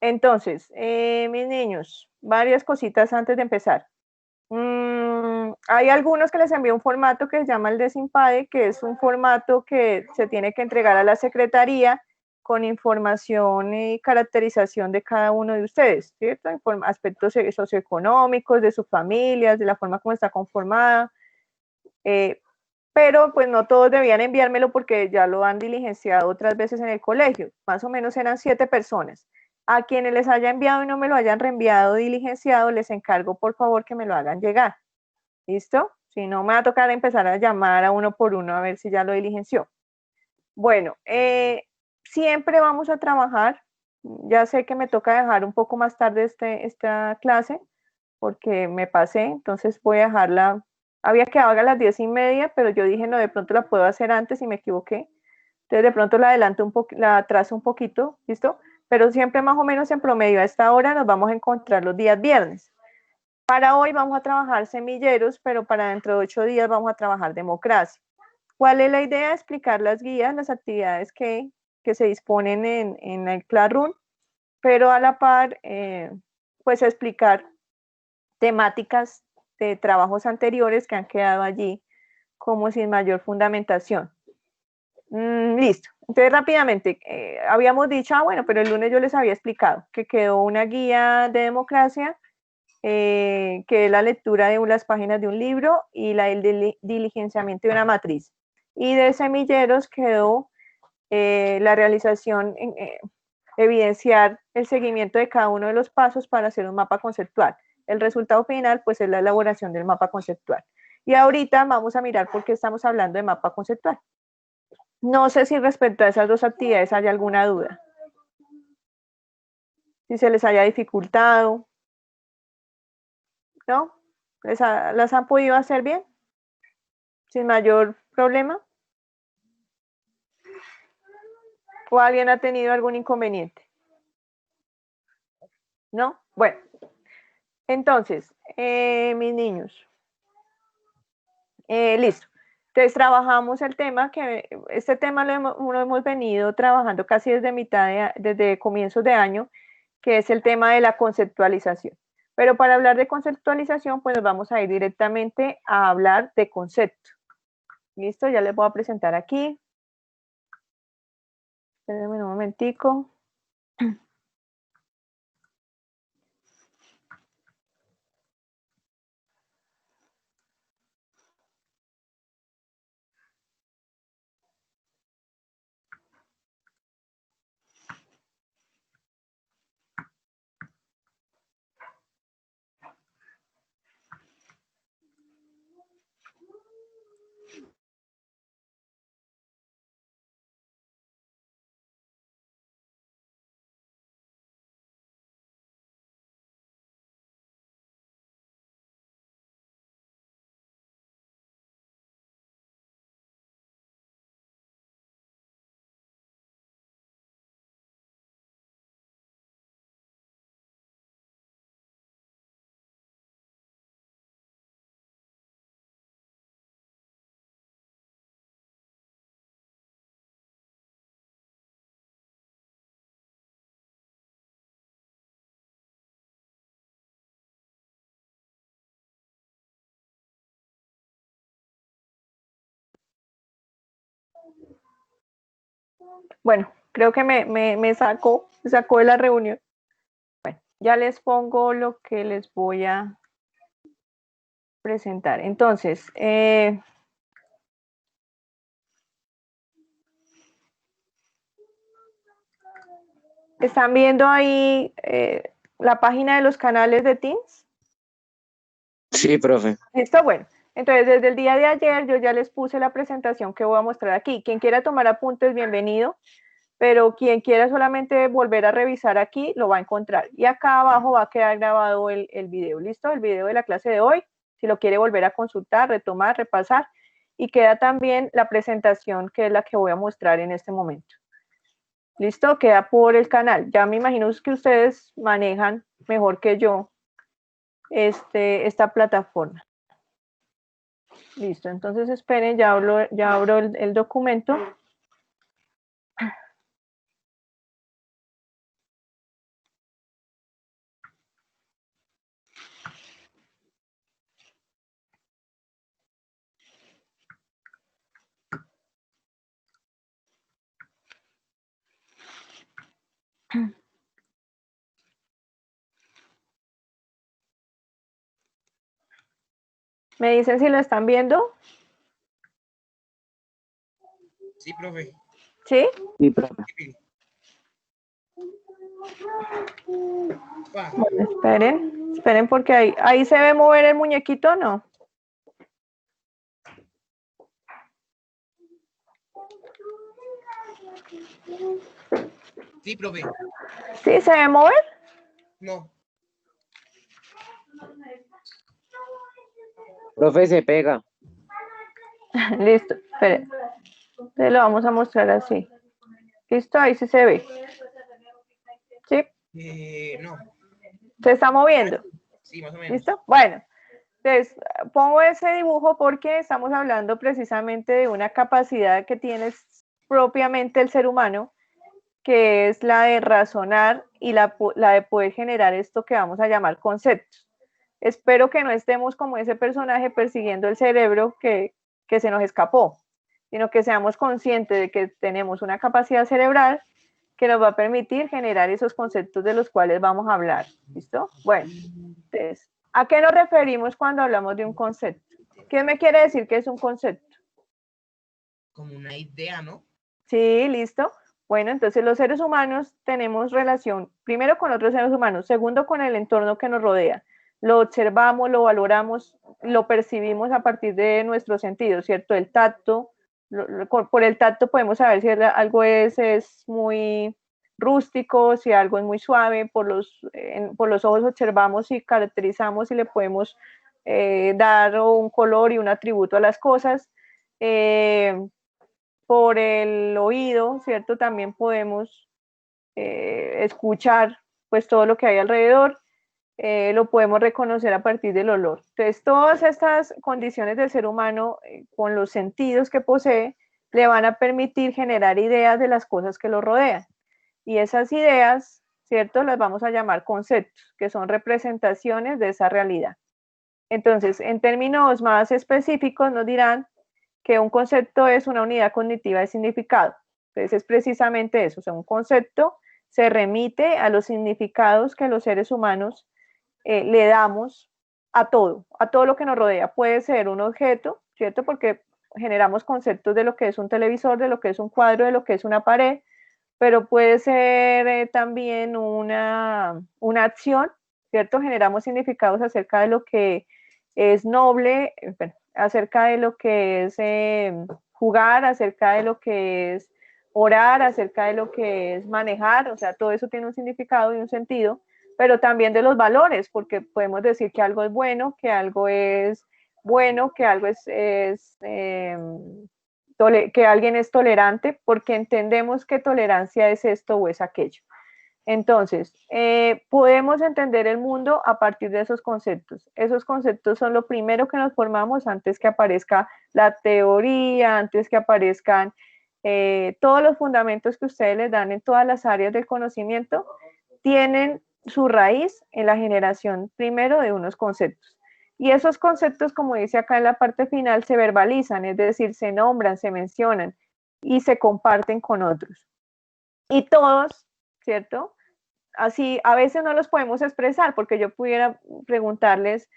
Entonces, mis niños, varias cositas antes de empezar. Hay algunos que les envío un formato que se llama el Desimpade, que es un formato que se tiene que entregar a la secretaría con información y caracterización de cada uno de ustedes, ¿cierto? Aspectos socioeconómicos, de sus familias, de la forma como está conformada, pero pues no todos debían enviármelo porque ya lo han diligenciado otras veces en el colegio, más o menos eran 7 personas. A quienes les haya enviado y no me lo hayan reenviado diligenciado, les encargo por favor que me lo hagan llegar. ¿Listo? Si no, me va a tocar empezar a llamar a uno por uno a ver si ya lo diligenció. Bueno, siempre vamos a trabajar. Ya sé que me toca dejar un poco más tarde esta clase porque me pasé, entonces voy a dejarla. Había quedado a las 10:30, pero yo dije, no, de pronto la puedo hacer antes y me equivoqué. Entonces de pronto la adelanto la atraso un poquito, ¿listo? Pero siempre más o menos en promedio a esta hora nos vamos a encontrar los días viernes. Para hoy vamos a trabajar semilleros, pero para dentro de 8 días vamos a trabajar democracia. ¿Cuál es la idea? Explicar las guías, las actividades que se disponen en el Classroom, pero a la par, pues explicar temáticas de trabajos anteriores que han quedado allí como sin mayor fundamentación. Listo. Entonces, rápidamente, habíamos dicho, bueno, pero el lunes yo les había explicado que quedó una guía de democracia, que es la lectura de las páginas de un libro y el diligenciamiento de una matriz. Y de semilleros quedó la realización, evidenciar el seguimiento de cada uno de los pasos para hacer un mapa conceptual. El resultado final, pues, es la elaboración del mapa conceptual. Y ahorita vamos a mirar por qué estamos hablando de mapa conceptual. No sé si respecto a esas dos actividades hay alguna duda. Si se les haya dificultado, ¿no? ¿Las han podido hacer bien? Sin mayor problema. ¿O alguien ha tenido algún inconveniente? ¿No? Bueno, entonces, mis niños, listo. Entonces trabajamos el tema, que este tema lo hemos venido trabajando casi desde comienzos de año, que es el tema de la conceptualización. Pero para hablar de conceptualización, pues nos vamos a ir directamente a hablar de concepto. Listo, ya les voy a presentar aquí. Espérenme un momentico. Bueno, creo que me sacó de la reunión. Bueno, ya les pongo lo que les voy a presentar. Entonces, ¿están viendo ahí la página de los canales de Teams? Sí, profe. ¿Listo? Bueno, entonces desde el día de ayer yo ya les puse la presentación que voy a mostrar aquí. Quien quiera tomar apuntes, bienvenido, pero quien quiera solamente volver a revisar aquí, lo va a encontrar. Y acá abajo va a quedar grabado el video, ¿listo? El video de la clase de hoy, si lo quiere volver a consultar, retomar, repasar. Y queda también la presentación, que es la que voy a mostrar en este momento. ¿Listo? Queda por el canal. Ya me imagino que ustedes manejan mejor que yo esta plataforma. Listo, entonces esperen, ya abro el documento. ¿Me dicen si lo están viendo? Sí, profe. ¿Sí? Sí, profe. Bueno, esperen porque ahí se ve mover el muñequito, ¿no? Sí, profe. ¿Sí se ve mover? No. Profe, se pega. Listo, esperen. Entonces lo vamos a mostrar así. Listo, ahí sí se ve. ¿Sí? No. ¿Se está moviendo? Sí, más o menos. ¿Listo? Bueno, entonces pongo ese dibujo porque estamos hablando precisamente de una capacidad que tiene propiamente el ser humano, que es la de razonar y la de poder generar esto que vamos a llamar conceptos. Espero que no estemos como ese personaje persiguiendo el cerebro que se nos escapó, sino que seamos conscientes de que tenemos una capacidad cerebral que nos va a permitir generar esos conceptos de los cuales vamos a hablar. ¿Listo? Bueno, entonces, ¿a qué nos referimos cuando hablamos de un concepto? ¿Qué me quiere decir que es un concepto? Como una idea, ¿no? Sí, listo. Bueno, entonces los seres humanos tenemos relación, primero con otros seres humanos, segundo con el entorno que nos rodea. Lo observamos, lo valoramos, lo percibimos a partir de nuestros sentidos, ¿cierto? El tacto, por el tacto podemos saber si algo es muy rústico, si algo es muy suave, por los ojos observamos y caracterizamos y le podemos dar un color y un atributo a las cosas. Por el oído, ¿cierto? También podemos escuchar pues todo lo que hay alrededor, lo podemos reconocer a partir del olor. Entonces, todas estas condiciones del ser humano, con los sentidos que posee, le van a permitir generar ideas de las cosas que lo rodean. Y esas ideas, ¿cierto? Las vamos a llamar conceptos, que son representaciones de esa realidad. Entonces, en términos más específicos, nos dirán que un concepto es una unidad cognitiva de significado. Entonces es precisamente eso, o sea, un concepto se remite a los significados que los seres humanos le damos a todo lo que nos rodea. Puede ser un objeto, ¿cierto? Porque generamos conceptos de lo que es un televisor, de lo que es un cuadro, de lo que es una pared, pero puede ser también una acción, ¿cierto? Generamos significados acerca de lo que es noble, bueno, acerca de lo que es jugar, acerca de lo que es orar, acerca de lo que es manejar, o sea, todo eso tiene un significado y un sentido, pero también de los valores, porque podemos decir que algo es bueno, que algo es bueno, que algo que alguien es tolerante, porque entendemos que tolerancia es esto o es aquello. Entonces, podemos entender el mundo a partir de esos conceptos. Esos conceptos son lo primero que nos formamos antes que aparezca la teoría, antes que aparezcan todos los fundamentos que ustedes les dan en todas las áreas del conocimiento, tienen su raíz en la generación primero de unos conceptos. Y esos conceptos, como dice acá en la parte final, se verbalizan, es decir, se nombran, se mencionan y se comparten con otros. Y todos, ¿cierto? Así, a veces no los podemos expresar porque yo pudiera preguntarles,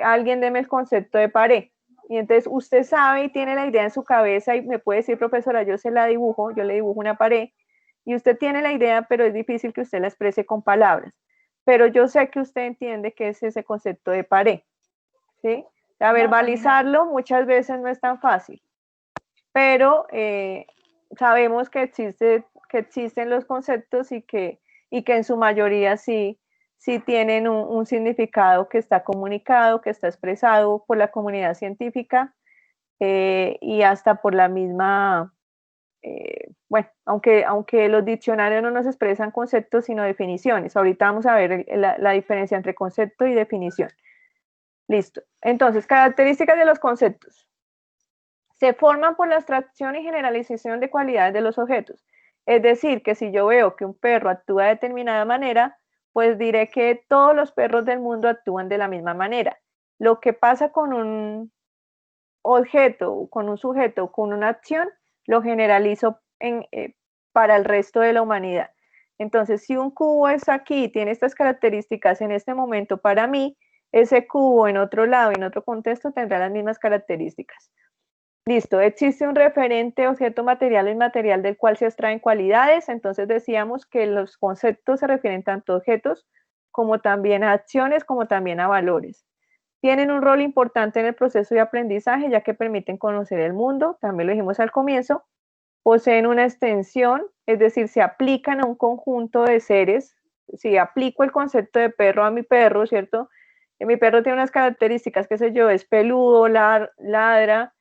alguien deme el concepto de pared. Y entonces usted sabe y tiene la idea en su cabeza y me puede decir, profesora, yo se la dibujo, yo le dibujo una pared. Y usted tiene la idea, pero es difícil que usted la exprese con palabras. Pero yo sé que usted entiende qué es ese concepto de pared. ¿Sí? A verbalizarlo muchas veces no es tan fácil, pero sabemos que existen los conceptos y que en su mayoría sí tienen un significado que está comunicado, que está expresado por la comunidad científica y hasta por la misma, bueno, aunque los diccionarios no nos expresan conceptos, sino definiciones. Ahorita vamos a ver la diferencia entre concepto y definición. Listo. Entonces, características de los conceptos. Se forman por la abstracción y generalización de cualidades de los objetos. Es decir, que si yo veo que un perro actúa de determinada manera, pues diré que todos los perros del mundo actúan de la misma manera. Lo que pasa con un objeto, con un sujeto, con una acción, lo generalizo para el resto de la humanidad. Entonces, si un cubo es aquí, tiene estas características en este momento para mí, ese cubo en otro lado, en otro contexto, tendrá las mismas características. Listo, existe un referente objeto material o inmaterial del cual se extraen cualidades, entonces decíamos que los conceptos se refieren tanto a objetos como también a acciones, como también a valores. Tienen un rol importante en el proceso de aprendizaje, ya que permiten conocer el mundo, también lo dijimos al comienzo. Poseen una extensión, es decir, se aplican a un conjunto de seres. Si aplico el concepto de perro a mi perro, ¿cierto? Mi perro tiene unas características, qué sé yo, es peludo, ladra,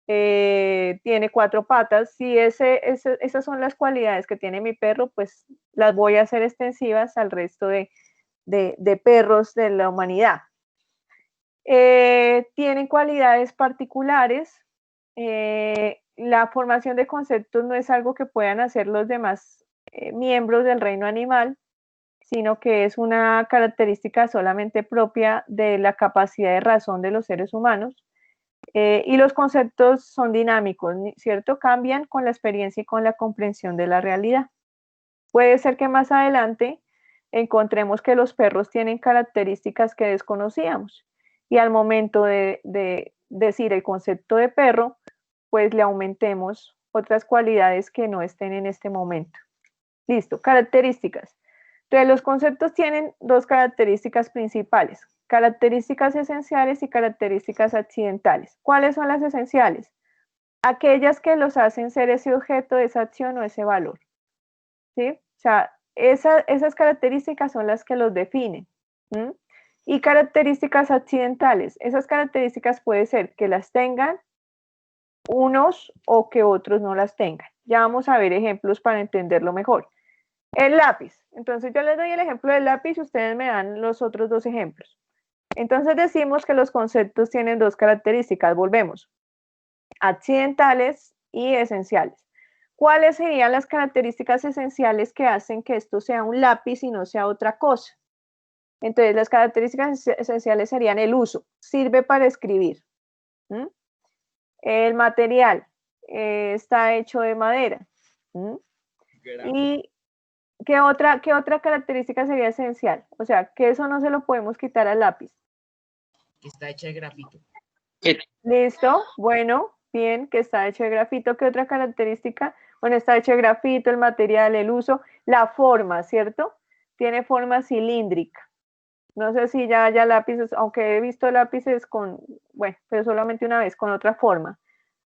tiene 4 patas. Si esas son las cualidades que tiene mi perro, pues las voy a hacer extensivas al resto de perros de la humanidad. Tienen cualidades particulares. La formación de conceptos no es algo que puedan hacer los demás miembros del reino animal, sino que es una característica solamente propia de la capacidad de razón de los seres humanos. Y los conceptos son dinámicos, ¿cierto? Cambian con la experiencia y con la comprensión de la realidad. Puede ser que más adelante encontremos que los perros tienen características que desconocíamos y al momento de decir el concepto de perro, pues le aumentemos otras cualidades que no estén en este momento. Listo, características. Entonces, los conceptos tienen 2 características principales, características esenciales y características accidentales. ¿Cuáles son las esenciales? Aquellas que los hacen ser ese objeto, esa acción o ese valor. ¿Sí? O sea, esas características son las que los definen. ¿Mm? Y características accidentales. Esas características puede ser que las tengan unos o que otros no las tengan. Ya vamos a ver ejemplos para entenderlo mejor. El lápiz. Entonces yo les doy el ejemplo del lápiz y ustedes me dan los otros 2 ejemplos. Entonces decimos que los conceptos tienen 2 características. Volvemos. Accidentales y esenciales. ¿Cuáles serían las características esenciales que hacen que esto sea un lápiz y no sea otra cosa? Entonces, las características esenciales serían el uso, sirve para escribir. ¿Mm? El material está hecho de madera. ¿Mm? ¿Y qué otra característica sería esencial? O sea, que eso no se lo podemos quitar al lápiz. Que está hecha de grafito. Listo, bueno, bien, que está hecho de grafito. ¿Qué otra característica? Bueno, está hecho de grafito, el material, el uso, la forma, ¿cierto? Tiene forma cilíndrica. No sé si ya haya lápices, aunque he visto lápices con, bueno, pero solamente una vez, con otra forma.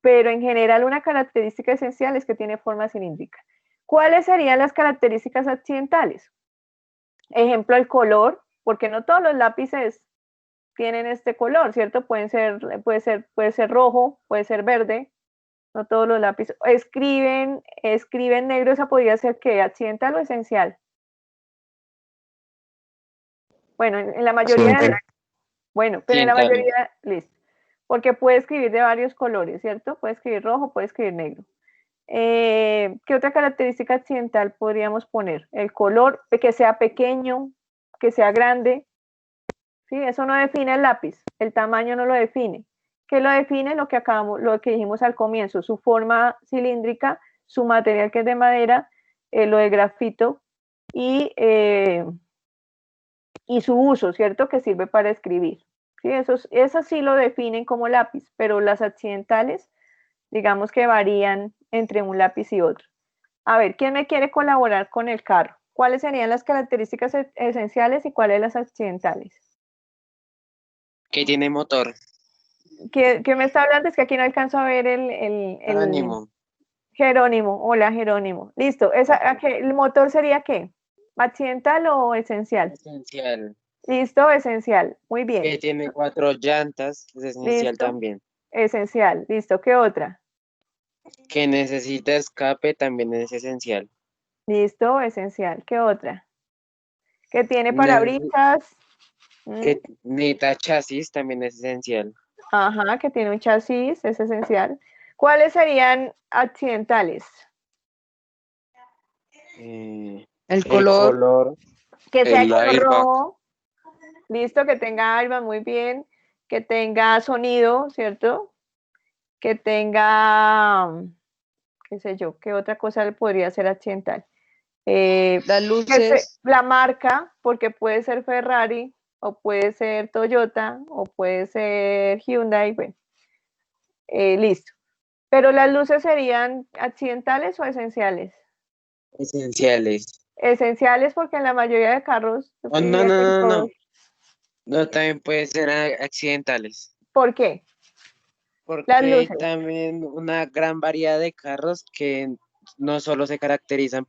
Pero en general una característica esencial es que tiene forma cilíndrica. ¿Cuáles serían las características accidentales? Ejemplo, el color, porque no todos los lápices tienen este color, ¿cierto? Puede ser rojo, puede ser verde, no todos los lápices. Escriben negro, esa podría ser ¿qué? ¿Accidental o esencial? Bueno, en la mayoría de, bueno, pero en la mayoría, listo, porque puede escribir de varios colores, ¿cierto? Puede escribir rojo, puede escribir negro. ¿Qué otra característica accidental podríamos poner? El color, que sea pequeño, que sea grande. ¿Sí? Eso no define el lápiz, el tamaño no lo define. ¿Qué lo define? Lo que dijimos al comienzo, su forma cilíndrica, su material que es de madera, lo de grafito y su uso, ¿cierto? Que sirve para escribir. ¿Sí? Esas sí lo definen como lápiz, pero las accidentales, digamos que varían entre un lápiz y otro. A ver, ¿quién me quiere colaborar con el carro? ¿Cuáles serían las características esenciales y cuáles las accidentales? Que tiene motor. ¿Qué me está hablando? Es que aquí no alcanzo a ver el Ánimo. Jerónimo. Hola, Jerónimo. Listo. ¿El motor sería qué? ¿Accidental o esencial? Esencial. Listo, esencial. Muy bien. Que tiene 4 llantas. Es esencial Listo. también. Esencial. Listo. ¿Qué otra? Que necesita escape también es esencial. Listo, esencial. ¿Qué otra? Que tiene parabrisas. Que necesita chasis también es esencial. Ajá, que tiene un chasis, es esencial. ¿Cuáles serían accidentales? El color. Que sea el color airbag. rojo. Listo, que tenga airbag, muy bien. Que tenga sonido, ¿cierto? Que tenga, qué sé yo, qué otra cosa le podría ser accidental. Las luces. La marca, porque puede ser Ferrari, o puede ser Toyota, o puede ser Hyundai, bueno, listo. Pero las luces serían accidentales o esenciales. Esenciales. Esenciales porque en la mayoría de carros, yo Oh, no, diría no, que en no, no. todos. No, también puede ser accidentales. ¿Por qué? Las Porque hay luces. también una gran variedad de carros que no solo se caracterizan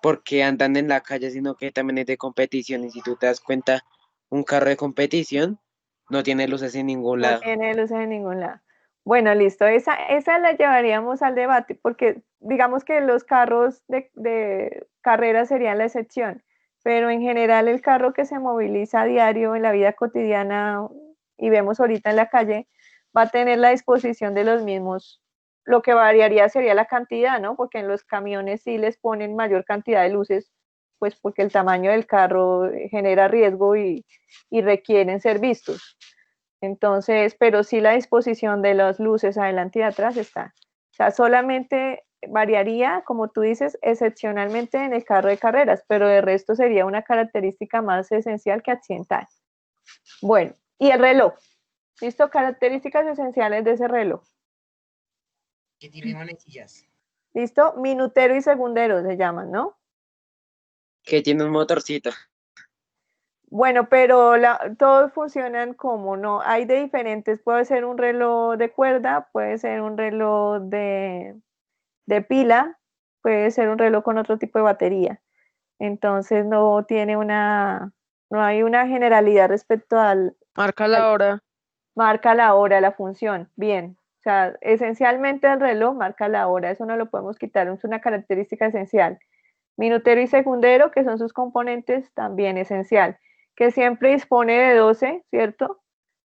porque andan en la calle, sino que también es de competición. Y si tú te das cuenta, un carro de competición no tiene luces en ningún No lado. tiene luces en ningún lado. Bueno, listo. Esa la llevaríamos al debate, porque digamos que los carros de carrera serían la excepción, pero en general el carro que se moviliza a diario en la vida cotidiana y vemos ahorita en la calle, va a tener la disposición de los mismos. Lo que variaría sería la cantidad, ¿no? Porque en los camiones sí les ponen mayor cantidad de luces, pues porque el tamaño del carro genera riesgo y requieren ser vistos. Entonces, pero sí la disposición de las luces adelante y atrás está. O sea, solamente variaría, como tú dices, excepcionalmente en el carro de carreras, pero de resto sería una característica más esencial que accidental. Bueno, y el reloj. ¿Listo? Características esenciales de ese reloj. Que tiene manecillas. ¿Listo? Minutero y segundero se llaman, ¿no? Que tiene un motorcito. Bueno, pero todos funcionan como, ¿no? Hay de diferentes, puede ser un reloj de cuerda, puede ser un reloj de pila, puede ser un reloj con otro tipo de batería. Entonces no tiene no hay una generalidad respecto Marca la hora. marca la hora, la función. Bien. O sea, esencialmente el reloj marca la hora, eso no lo podemos quitar, es una característica esencial. Minutero y segundero, que son sus componentes, también esencial. Que siempre dispone de 12, ¿cierto?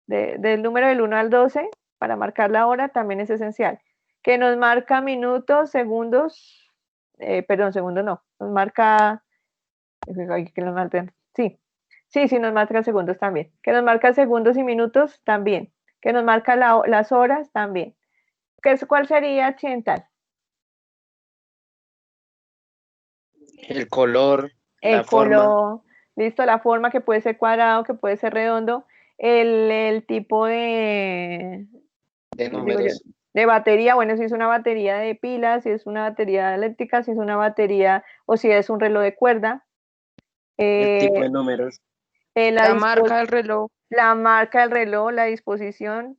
Del número del 1 al 12 para marcar la hora, también es esencial. Que nos marca minutos, segundos, perdón, segundos no, nos marca, que nos marca, sí, nos marca segundos también. Que nos marca segundos y minutos también. Que nos marca las horas también. ¿Cuál sería accidental? El color, la El forma color, listo, la forma que puede ser cuadrado, que puede ser redondo, el tipo de digo yo, números, de batería, bueno, si es una batería de pilas, si es una batería eléctrica, si es una batería o si es un reloj de cuerda, el tipo eh, de números. la, La marca del reloj. la marca del reloj, la disposición.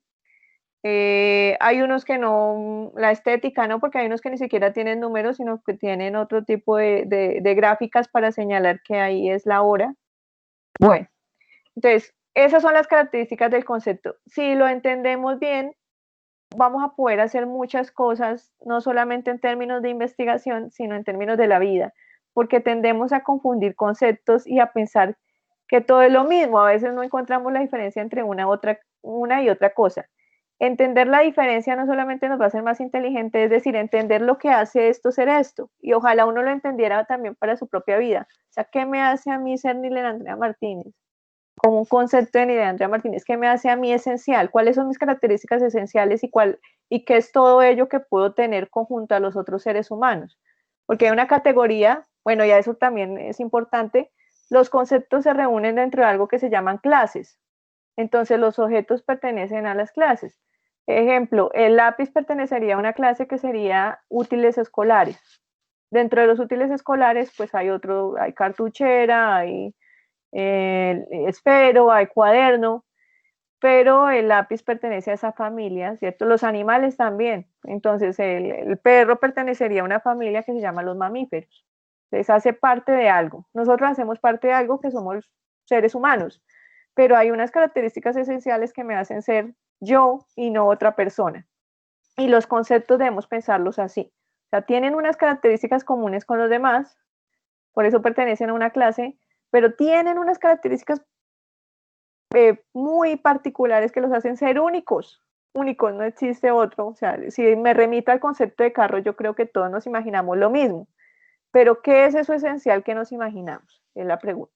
Hay unos que no, la estética, ¿no? Porque hay unos que ni siquiera tienen números, sino que tienen otro tipo de gráficas para señalar que ahí es la hora. Bueno, entonces, esas son las características del concepto. Si lo entendemos bien, vamos a poder hacer muchas cosas, no solamente en términos de investigación, sino en términos de la vida, porque tendemos a confundir conceptos y a pensar que todo es lo mismo. A veces no encontramos la diferencia entre una y otra cosa. Entender la diferencia no solamente nos va a hacer más inteligentes, es decir, entender lo que hace esto ser esto. Y ojalá uno lo entendiera también para su propia vida. O sea, ¿qué me hace a mí ser Nilena Andrea Martínez? Como un concepto de Nilena Andrea Martínez, ¿qué me hace a mí esencial? ¿Cuáles son mis características esenciales y qué es todo ello que puedo tener conjunto a los otros seres humanos? Porque hay una categoría, bueno, ya eso también es importante, los conceptos se reúnen dentro de algo que se llaman clases. Entonces los objetos pertenecen a las clases. Ejemplo, el lápiz pertenecería a una clase que sería útiles escolares. Dentro de los útiles escolares, pues hay cartuchera, hay esfero, hay cuaderno, pero el lápiz pertenece a esa familia, ¿cierto? Los animales también. Entonces, el perro pertenecería a una familia que se llama los mamíferos. Entonces, hace parte de algo. Nosotros hacemos parte de algo que somos seres humanos, pero hay unas características esenciales que me hacen ser yo y no otra persona. Y los conceptos debemos pensarlos así. O sea, tienen unas características comunes con los demás, por eso pertenecen a una clase, pero tienen unas características muy particulares que los hacen ser únicos. Únicos, no existe otro. O sea, si me remito al concepto de carro, yo creo que todos nos imaginamos lo mismo. Pero ¿qué es eso esencial que nos imaginamos? Es la pregunta.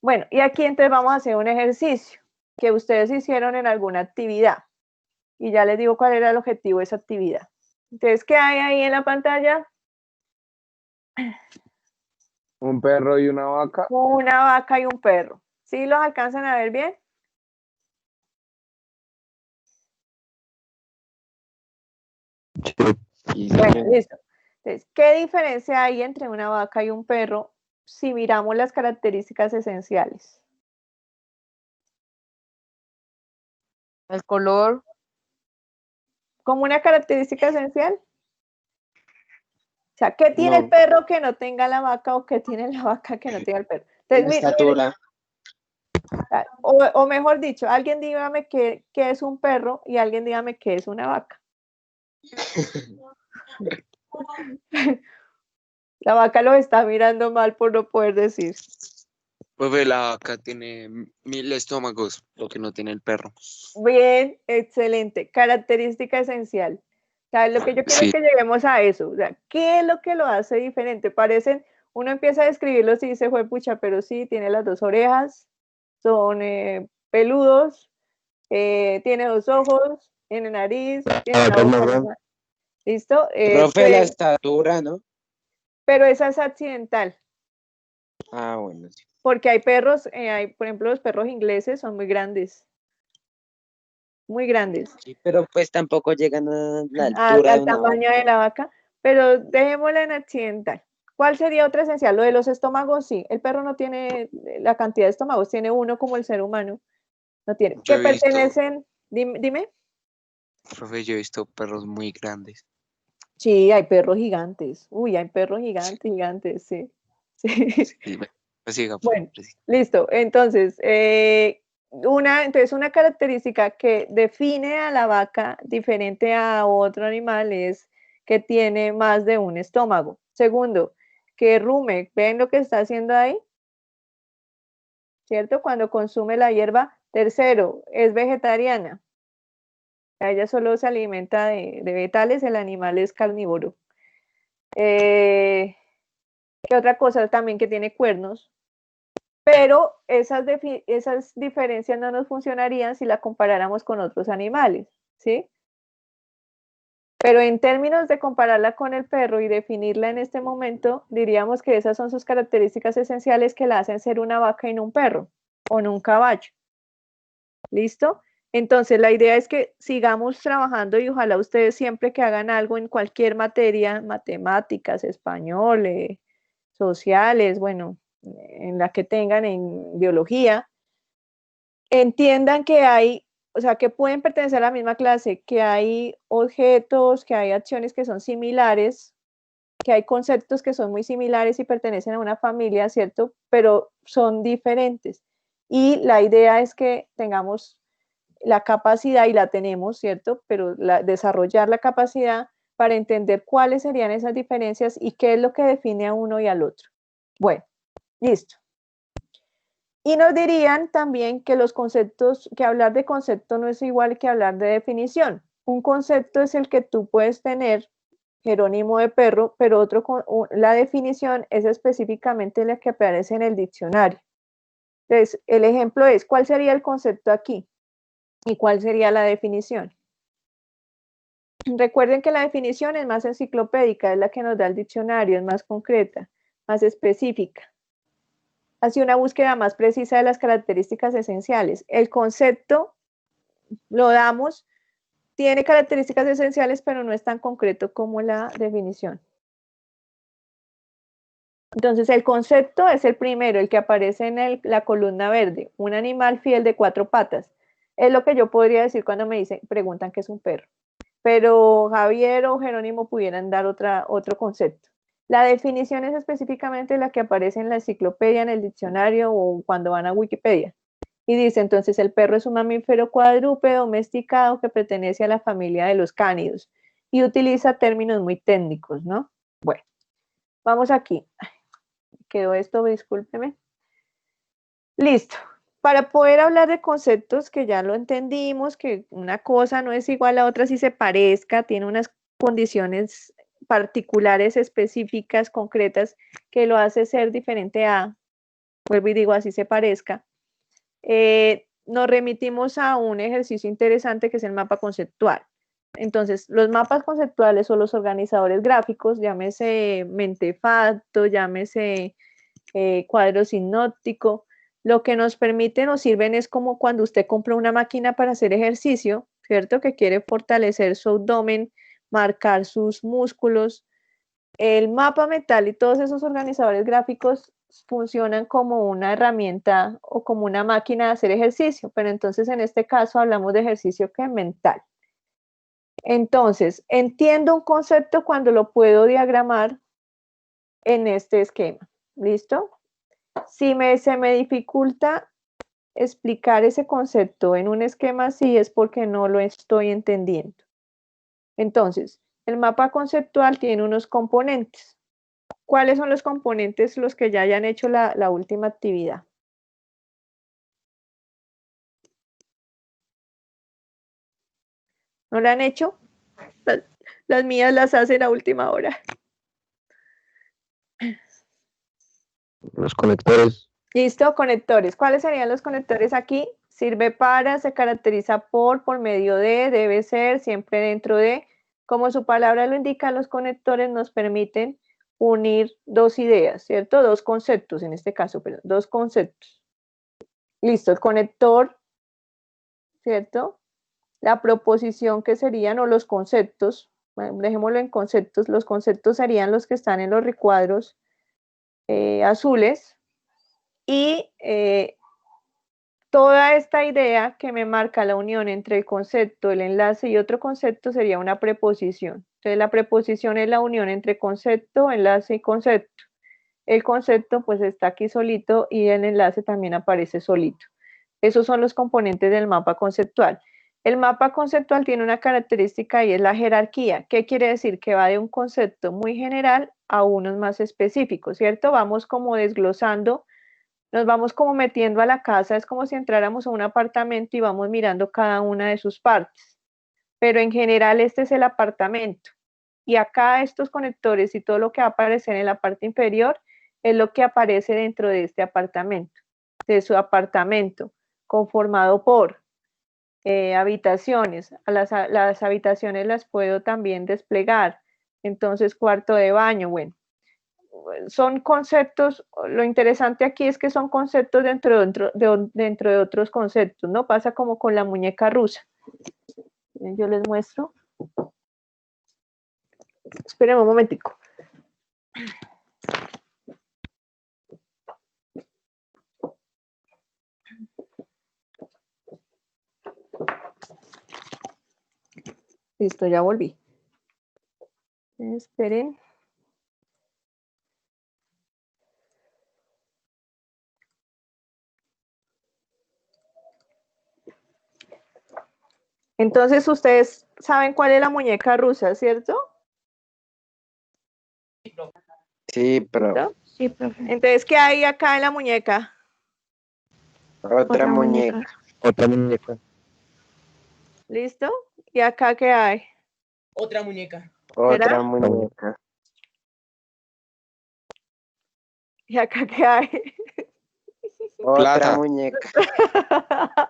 Bueno, y aquí entonces vamos a hacer un ejercicio que ustedes hicieron en alguna actividad. Y ya les digo cuál era el objetivo de esa actividad. Entonces, ¿qué hay ahí en la pantalla? Un perro y una vaca. Una vaca y un perro. ¿Sí los alcanzan a ver bien? Y Bueno, listo. Entonces, ¿qué diferencia hay entre una vaca y un perro si miramos las características esenciales? El color, ¿Como una característica esencial? O sea, ¿qué tiene el no, perro que no tenga la vaca o qué tiene la vaca que no tenga el perro? Entonces, la miren, estatura. o mejor dicho, alguien dígame qué es un perro y alguien dígame qué es una vaca. La vaca los está mirando mal por no poder decir. Pues la vaca tiene 1000 estómagos, lo que no tiene el perro. Bien, excelente. Característica esencial. O sea, lo que yo quiero es Sí, que lleguemos a eso. O sea, ¿qué es lo que lo hace diferente? Parecen, uno empieza a describirlos y dice, pucha, pero sí, tiene las dos orejas, son peludos, tiene dos ojos, tiene nariz, tiene una boca normal. ¿Listo? Profe, la estatura, ¿no? Pero esa es accidental, Ah, bueno, sí. porque hay perros, por ejemplo, los perros ingleses son muy grandes, muy grandes. Sí, pero pues tampoco llegan a la altura de Al una tamaño vaca. de la vaca, pero dejémosla en accidental. ¿Cuál sería otra esencial? Lo de los estómagos, sí. El perro no tiene la cantidad de estómagos, tiene uno como el ser humano. No tiene. yo Que he visto, pertenecen, dime. profe, yo he visto perros muy grandes. Sí, hay perros gigantes. Uy, hay perros gigantes, gigantes, sí. Sí. Sí, siga, Bueno, profe, siga. listo. Entonces, una característica que define a la vaca diferente a otro animal es que tiene más de un estómago. Segundo, que rume, ¿ven lo que está haciendo ahí? ¿Cierto? Cuando consume la hierba. Tercero, es vegetariana. Ella solo se alimenta de vegetales, el animal es carnívoro. ¿Qué otra cosa? También que tiene cuernos. Pero esas diferencias no nos funcionarían si la comparáramos con otros animales, ¿sí? Pero en términos de compararla con el perro y definirla en este momento, diríamos que esas son sus características esenciales que la hacen ser una vaca y no un perro o no un caballo. ¿Listo? Entonces, la idea es que sigamos trabajando y ojalá ustedes siempre que hagan algo en cualquier materia, matemáticas, español, sociales, bueno, en la que tengan en biología, entiendan que hay, o sea, que pueden pertenecer a la misma clase, que hay objetos, que hay acciones que son similares, que hay conceptos que son muy similares y pertenecen a una familia, ¿cierto? Pero son diferentes. Y la idea es que tengamos la capacidad, y la tenemos, ¿cierto? Pero desarrollar la capacidad para entender cuáles serían esas diferencias y qué es lo que define a uno y al otro. Bueno, listo. Y nos dirían también que los conceptos, que hablar de concepto no es igual que hablar de definición. Un concepto es el que tú puedes tener, Jerónimo de perro, pero la definición es específicamente la que aparece en el diccionario. Entonces, el ejemplo es, ¿cuál sería el concepto aquí? ¿Y cuál sería la definición? Recuerden que la definición es más enciclopédica, es la que nos da el diccionario, es más concreta, más específica. Hace una búsqueda más precisa de las características esenciales. El concepto lo damos, tiene características esenciales, pero no es tan concreto como la definición. Entonces, el concepto es el primero, el que aparece en la columna verde, un animal fiel de 4 patas. Es lo que yo podría decir cuando me preguntan qué es un perro. Pero Javier o Jerónimo pudieran dar otro concepto. La definición es específicamente la que aparece en la enciclopedia, en el diccionario o cuando van a Wikipedia. Y dice, entonces, el perro es un mamífero cuadrúpedo domesticado que pertenece a la familia de los cánidos y utiliza términos muy técnicos, ¿no? Bueno, vamos aquí. Quedó esto, discúlpeme. Listo. Para poder hablar de conceptos que ya lo entendimos, que una cosa no es igual a otra si se parezca, tiene unas condiciones particulares, específicas, concretas, que lo hace ser diferente a, vuelvo y digo, así se parezca. Nos remitimos a un ejercicio interesante que es el mapa conceptual. Entonces, los mapas conceptuales o los organizadores gráficos, llámese Mentefacto, llámese cuadro sinóptico. Lo que nos permiten o sirven es como cuando usted compra una máquina para hacer ejercicio, ¿cierto? Que quiere fortalecer su abdomen, marcar sus músculos. El mapa mental y todos esos organizadores gráficos funcionan como una herramienta o como una máquina de hacer ejercicio, pero entonces en este caso hablamos de ejercicio que mental. Entonces, entiendo un concepto cuando lo puedo diagramar en este esquema. ¿Listo? Si se me dificulta explicar ese concepto en un esquema así es porque no lo estoy entendiendo. Entonces, el mapa conceptual tiene unos componentes. ¿Cuáles son los componentes los que ya hayan hecho la última actividad? ¿No la han hecho? Las mías las hacen a última hora. Los conectores. Listo, conectores. ¿Cuáles serían los conectores aquí? Sirve para, se caracteriza por medio de, debe ser, siempre dentro de. Como su palabra lo indica, los conectores nos permiten unir dos ideas, ¿cierto? Dos conceptos, en este caso, perdón, dos conceptos. Listo, el conector, ¿cierto? La proposición que serían, o los conceptos, bueno, dejémoslo en conceptos, los conceptos serían los que están en los recuadros azules, y toda esta idea que me marca la unión entre el concepto, el enlace y otro concepto sería una preposición. Entonces la preposición es la unión entre concepto, enlace y concepto. El concepto pues está aquí solito y el enlace también aparece solito. Esos son los componentes del mapa conceptual. El mapa conceptual tiene una característica y es la jerarquía. ¿Qué quiere decir? Que va de un concepto muy general a unos más específicos, ¿cierto? Vamos como desglosando, nos vamos como metiendo a la casa, es como si entráramos a un apartamento y vamos mirando cada una de sus partes. Pero en general este es el apartamento. Y acá estos conectores y todo lo que va a aparecer en la parte inferior es lo que aparece dentro de este apartamento, de su apartamento, conformado por habitaciones. Las habitaciones las puedo también desplegar. Entonces, cuarto de baño, bueno. Son conceptos, lo interesante aquí es que son conceptos dentro de otros conceptos, ¿no? Pasa como con la muñeca rusa. Yo les muestro. Esperen un momentico. Listo, ya volví. Esperen. Entonces, ustedes saben cuál es la muñeca rusa, ¿cierto? Sí, pero ¿Cierto? Sí, profe. Entonces, ¿qué hay acá en la muñeca? otra muñeca. Otra muñeca. ¿Listo? ¿Y acá qué hay? Otra muñeca. Otra ¿Será? muñeca. ¿Y acá qué hay? Otra Plata. muñeca.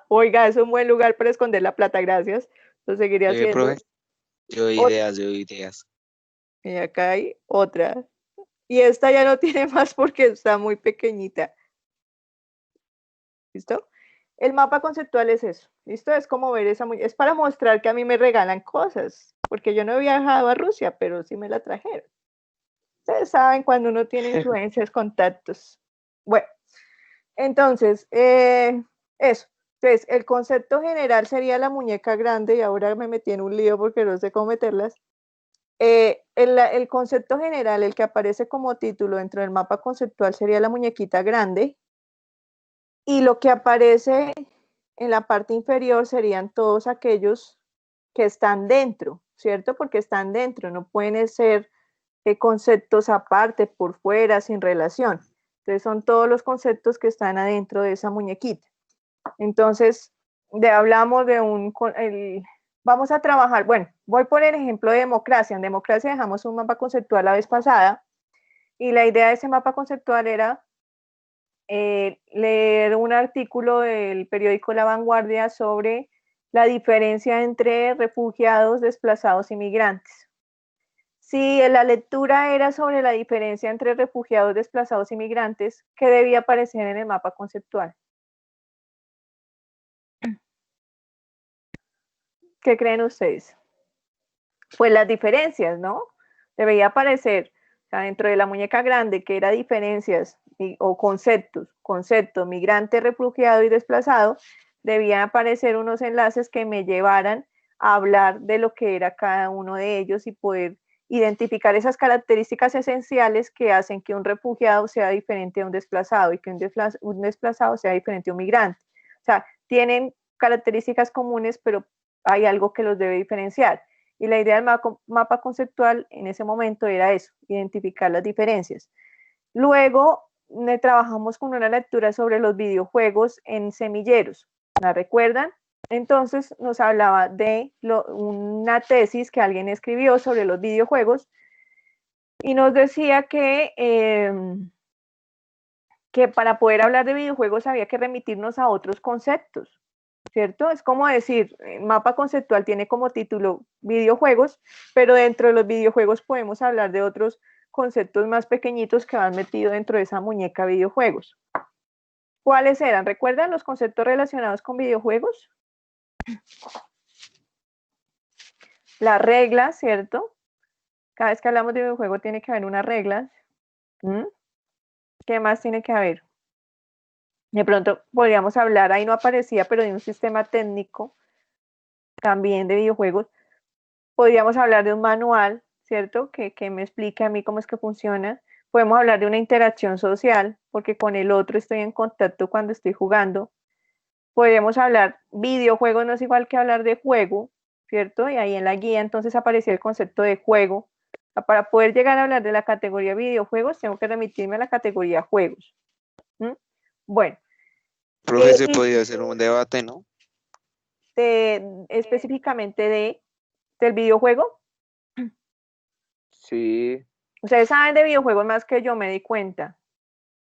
Oiga, es un buen lugar para esconder la plata, gracias. Lo seguiré haciendo. Profe, yo ideas, yo ideas. Y acá hay otra. Y esta ya no tiene más porque está muy pequeñita. ¿Listo? El mapa conceptual es eso. ¿Listo? Es como ver esa es para mostrar que a mí me regalan cosas. Porque yo no he viajado a Rusia, pero sí me la trajeron. Ustedes saben cuando uno tiene influencias, contactos. Bueno, entonces, eso. Entonces, el concepto general sería la muñeca grande, y ahora me metí en un lío porque no sé cómo meterlas. El concepto general, el que aparece como título dentro del mapa conceptual, sería la muñequita grande, y lo que aparece en la parte inferior serían todos aquellos que están dentro, ¿cierto? Porque están dentro, no pueden ser conceptos aparte, por fuera, sin relación. Entonces son todos los conceptos que están adentro de esa muñequita. Entonces, hablamos de vamos a trabajar, bueno, voy por el ejemplo de democracia. En democracia dejamos un mapa conceptual la vez pasada, y la idea de ese mapa conceptual era leer un artículo del periódico La Vanguardia sobre la diferencia entre refugiados, desplazados y migrantes. Si la lectura era sobre la diferencia entre refugiados, desplazados y migrantes, ¿qué debía aparecer en el mapa conceptual? ¿Qué creen ustedes? Pues las diferencias, ¿no? Debería aparecer, o sea, dentro de la muñeca grande, que era diferencias o conceptos, migrante, refugiado y desplazado, debían aparecer unos enlaces que me llevaran a hablar de lo que era cada uno de ellos y poder identificar esas características esenciales que hacen que un refugiado sea diferente a un desplazado y que un desplazado sea diferente a un migrante. O sea, tienen características comunes, pero hay algo que los debe diferenciar. Y la idea del mapa conceptual en ese momento era eso, identificar las diferencias. Luego trabajamos con una lectura sobre los videojuegos en semilleros. ¿La recuerdan? Entonces nos hablaba de una tesis que alguien escribió sobre los videojuegos y nos decía que para poder hablar de videojuegos había que remitirnos a otros conceptos, ¿cierto? Es como decir, el mapa conceptual tiene como título videojuegos, pero dentro de los videojuegos podemos hablar de otros conceptos más pequeñitos que van metidos dentro de esa muñeca videojuegos. ¿Cuáles eran? ¿Recuerdan los conceptos relacionados con videojuegos? Las reglas, ¿cierto? Cada vez que hablamos de videojuego tiene que haber unas reglas. ¿Qué más tiene que haber? De pronto podríamos hablar, ahí no aparecía, pero de un sistema técnico también de videojuegos. Podríamos hablar de un manual, ¿cierto? Que me explique a mí cómo es que funciona. Podemos hablar de una interacción social, porque con el otro estoy en contacto cuando estoy jugando. Podríamos hablar, videojuegos no es igual que hablar de juego, ¿cierto? Y ahí en la guía entonces aparecía el concepto de juego. Para poder llegar a hablar de la categoría videojuegos, tengo que remitirme a la categoría juegos. Bueno. Profe, se podía hacer un debate, ¿no? Específicamente del videojuego. Sí. Ustedes saben de videojuegos más que yo, me di cuenta.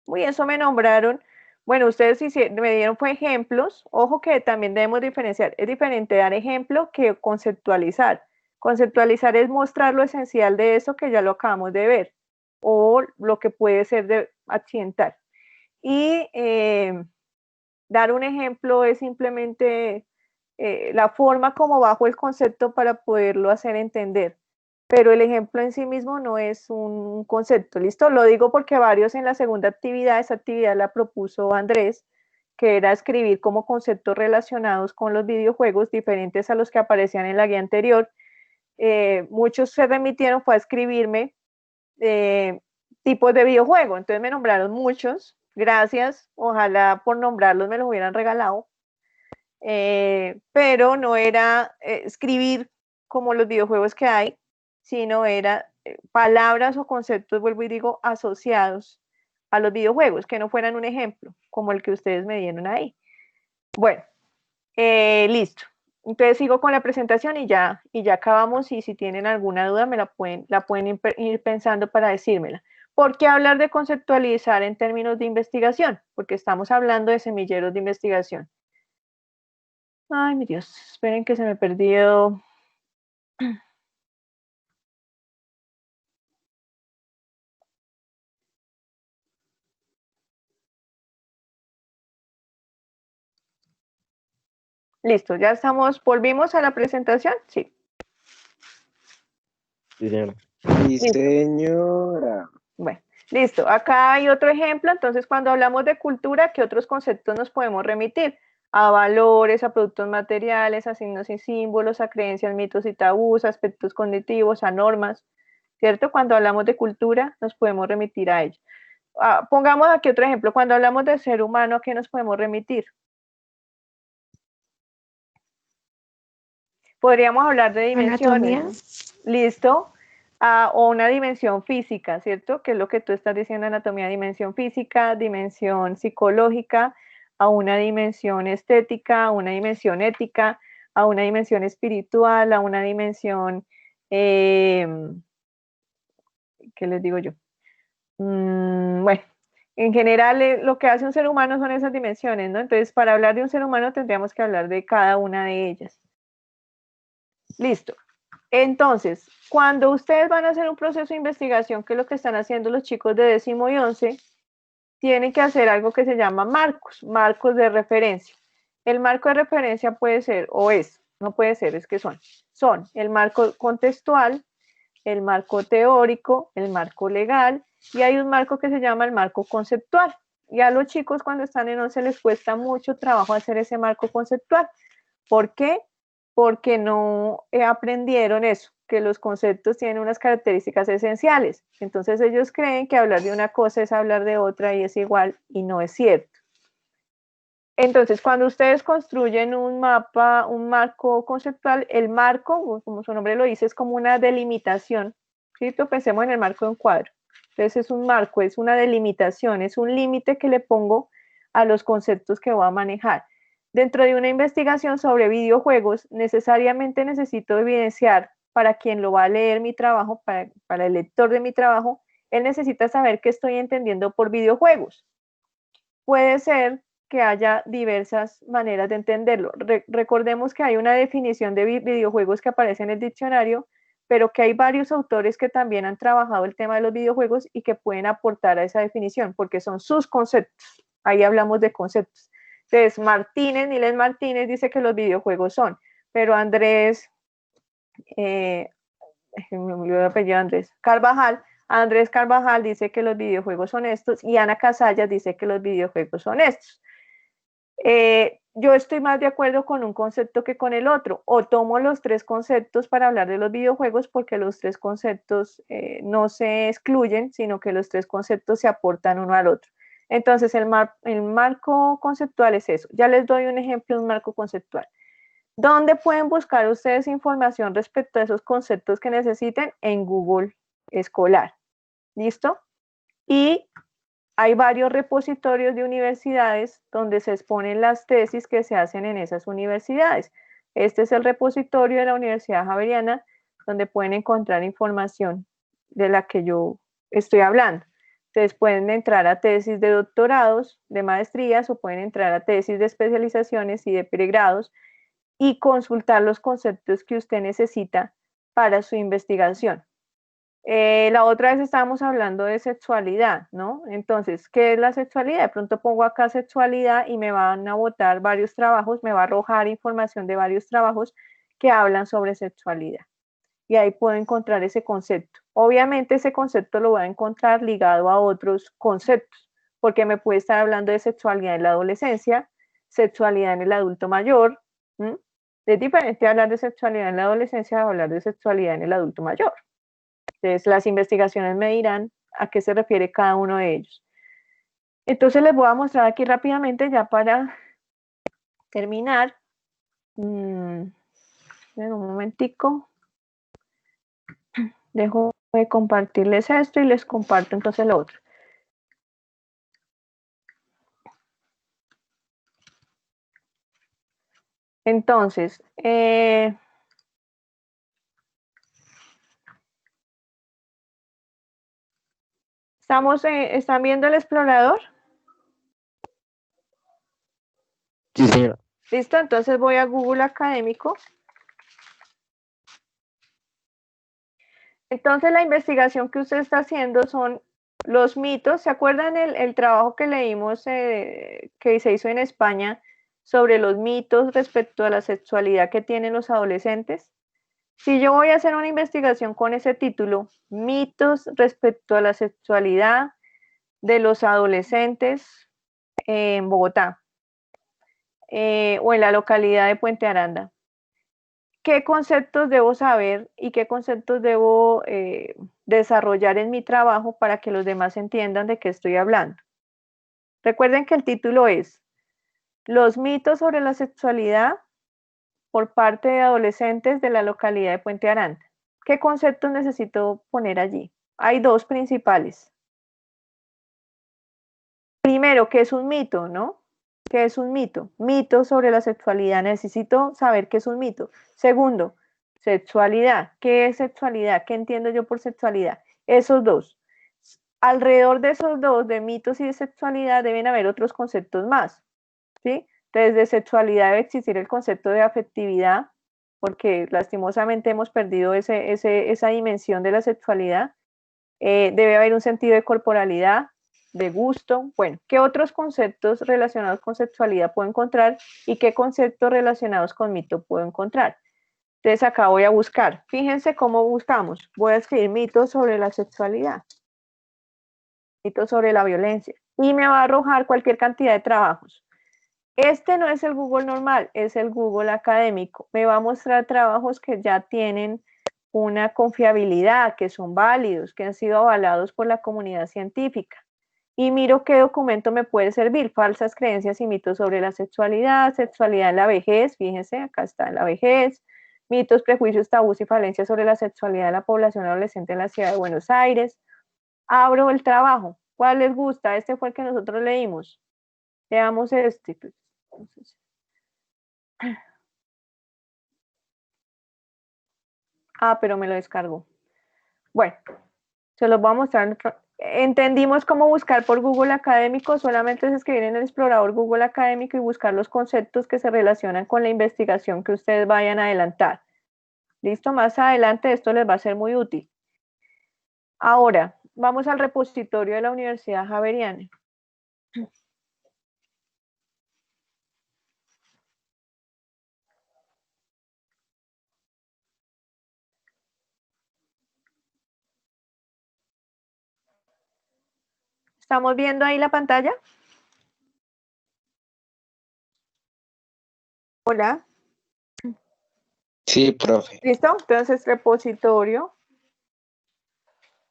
Uy, eso me nombraron. Bueno, ustedes me dieron fue ejemplos. Ojo que también debemos diferenciar. Es diferente dar ejemplo que conceptualizar. Conceptualizar es mostrar lo esencial de eso que ya lo acabamos de ver o lo que puede ser de accidental. Y dar un ejemplo es simplemente la forma como bajo el concepto para poderlo hacer entender. Pero el ejemplo en sí mismo no es un concepto, ¿listo? Lo digo porque varios en la segunda actividad, esa actividad la propuso Andrés, que era escribir como conceptos relacionados con los videojuegos diferentes a los que aparecían en la guía anterior. Muchos se remitieron fue a escribirme tipos de videojuego, entonces me nombraron muchos, gracias, ojalá por nombrarlos me los hubieran regalado, pero no era escribir como los videojuegos que hay, sino era palabras o conceptos, vuelvo y digo, asociados a los videojuegos, que no fueran un ejemplo, como el que ustedes me dieron ahí. Bueno, listo. Entonces sigo con la presentación y ya acabamos, y si tienen alguna duda la pueden ir pensando para decírmela. ¿Por qué hablar de conceptualizar en términos de investigación? Porque estamos hablando de semilleros de investigación. Ay, mi Dios, esperen que se me perdió. Listo, ya estamos, volvimos a la presentación, sí. Señora. Sí, señora. Bueno, listo, acá hay otro ejemplo. Entonces, cuando hablamos de cultura, ¿qué otros conceptos nos podemos remitir? A valores, a productos materiales, a signos y símbolos, a creencias, mitos y tabús, a aspectos cognitivos, a normas, ¿cierto? Cuando hablamos de cultura, nos podemos remitir a ello. Pongamos aquí otro ejemplo. Cuando hablamos de ser humano, ¿a qué nos podemos remitir? Podríamos hablar de dimensiones. Anatomía. ¿Listo? O una dimensión física, ¿cierto? Que es lo que tú estás diciendo, anatomía, dimensión física, dimensión psicológica, a una dimensión estética, a una dimensión ética, a una dimensión espiritual, a una dimensión, ¿qué les digo yo? Bueno, en general lo que hace un ser humano son esas dimensiones, ¿no? Entonces, para hablar de un ser humano tendríamos que hablar de cada una de ellas. Listo. Entonces, cuando ustedes van a hacer un proceso de investigación, que es lo que están haciendo los chicos de 10º y 11, tienen que hacer algo que se llama marcos de referencia. El marco de referencia puede ser, o es, no puede ser, es que son el marco contextual, el marco teórico, el marco legal, y hay un marco que se llama el marco conceptual. Y a los chicos cuando están en 11 les cuesta mucho trabajo hacer ese marco conceptual. ¿Por qué? Porque no aprendieron eso, que los conceptos tienen unas características esenciales. Entonces ellos creen que hablar de una cosa es hablar de otra y es igual, y no es cierto. Entonces, cuando ustedes construyen un mapa, un marco conceptual, el marco, como su nombre lo dice, es como una delimitación. ¿Sí? Pensemos en el marco de un cuadro. Entonces es un marco, es una delimitación, es un límite que le pongo a los conceptos que voy a manejar. Dentro de una investigación sobre videojuegos, necesariamente necesito evidenciar para quien lo va a leer mi trabajo, para el lector de mi trabajo, él necesita saber qué estoy entendiendo por videojuegos. Puede ser que haya diversas maneras de entenderlo. Recordemos que hay una definición de videojuegos que aparece en el diccionario, pero que hay varios autores que también han trabajado el tema de los videojuegos y que pueden aportar a esa definición, porque son sus conceptos. Ahí hablamos de conceptos. Entonces, Niles Martínez dice que los videojuegos son, pero Andrés Carvajal dice que los videojuegos son estos, y Ana Casallas dice que los videojuegos son estos. Yo estoy más de acuerdo con un concepto que con el otro, o tomo los tres conceptos para hablar de los videojuegos, porque los tres conceptos no se excluyen, sino que los tres conceptos se aportan uno al otro. Entonces, el marco conceptual es eso. Ya les doy un ejemplo de un marco conceptual. ¿Dónde pueden buscar ustedes información respecto a esos conceptos que necesiten? En Google Escolar. ¿Listo? Y hay varios repositorios de universidades donde se exponen las tesis que se hacen en esas universidades. Este es el repositorio de la Universidad Javeriana, donde pueden encontrar información de la que yo estoy hablando. Entonces pueden entrar a tesis de doctorados, de maestrías, o pueden entrar a tesis de especializaciones y de pregrados y consultar los conceptos que usted necesita para su investigación. La otra vez estábamos hablando de sexualidad, ¿no? Entonces, ¿qué es la sexualidad? De pronto pongo acá sexualidad y me van a botar varios trabajos, me va a arrojar información de varios trabajos que hablan sobre sexualidad. Y ahí puedo encontrar ese concepto. Obviamente ese concepto lo voy a encontrar ligado a otros conceptos, porque me puede estar hablando de sexualidad en la adolescencia, sexualidad en el adulto mayor. Es diferente hablar de sexualidad en la adolescencia a hablar de sexualidad en el adulto mayor. Entonces, las investigaciones me dirán a qué se refiere cada uno de ellos. Entonces, les voy a mostrar aquí rápidamente, ya para terminar. En un momentico. Dejo de compartirles esto y les comparto entonces lo otro. Entonces, ¿están viendo el explorador? Sí, señora. Listo, entonces voy a Google Académico. Entonces la investigación que usted está haciendo son los mitos. ¿Se acuerdan el trabajo que leímos que se hizo en España sobre los mitos respecto a la sexualidad que tienen los adolescentes? Si yo voy a hacer una investigación con ese título, mitos respecto a la sexualidad de los adolescentes en Bogotá o en la localidad de Puente Aranda, ¿qué conceptos debo saber y qué conceptos debo desarrollar en mi trabajo para que los demás entiendan de qué estoy hablando? Recuerden que el título es Los mitos sobre la sexualidad por parte de adolescentes de la localidad de Puente Aranda. ¿Qué conceptos necesito poner allí? Hay dos principales. Primero, ¿qué es un mito, no? ¿Qué es un mito? Mito sobre la sexualidad. Necesito saber qué es un mito. Segundo, sexualidad. ¿Qué es sexualidad? ¿Qué entiendo yo por sexualidad? Esos dos. Alrededor de esos dos, de mitos y de sexualidad, deben haber otros conceptos más, ¿sí? Entonces, de sexualidad debe existir el concepto de afectividad, porque lastimosamente hemos perdido esa dimensión de la sexualidad. Debe haber un sentido de corporalidad, de gusto. Bueno, ¿qué otros conceptos relacionados con sexualidad puedo encontrar y qué conceptos relacionados con mito puedo encontrar? Entonces acá voy a buscar. Fíjense cómo buscamos. Voy a escribir mitos sobre la sexualidad, mitos sobre la violencia, y me va a arrojar cualquier cantidad de trabajos. Este no es el Google normal, es el Google académico. Me va a mostrar trabajos que ya tienen una confiabilidad, que son válidos, que han sido avalados por la comunidad científica. Y miro qué documento me puede servir. Falsas creencias y mitos sobre la sexualidad, sexualidad en la vejez, fíjense, acá está en la vejez, mitos, prejuicios, tabús y falencias sobre la sexualidad de la población adolescente en la ciudad de Buenos Aires. Abro el trabajo. ¿Cuál les gusta? Este fue el que nosotros leímos. Veamos este. Entonces, pero me lo descargó. Bueno, se los voy a mostrar. Entendimos cómo buscar por Google Académico, solamente es escribir en el explorador Google Académico y buscar los conceptos que se relacionan con la investigación que ustedes vayan a adelantar. Listo, más adelante esto les va a ser muy útil. Ahora, vamos al repositorio de la Universidad Javeriana. ¿Estamos viendo ahí la pantalla? Hola. Sí, profe. ¿Listo? Entonces, repositorio,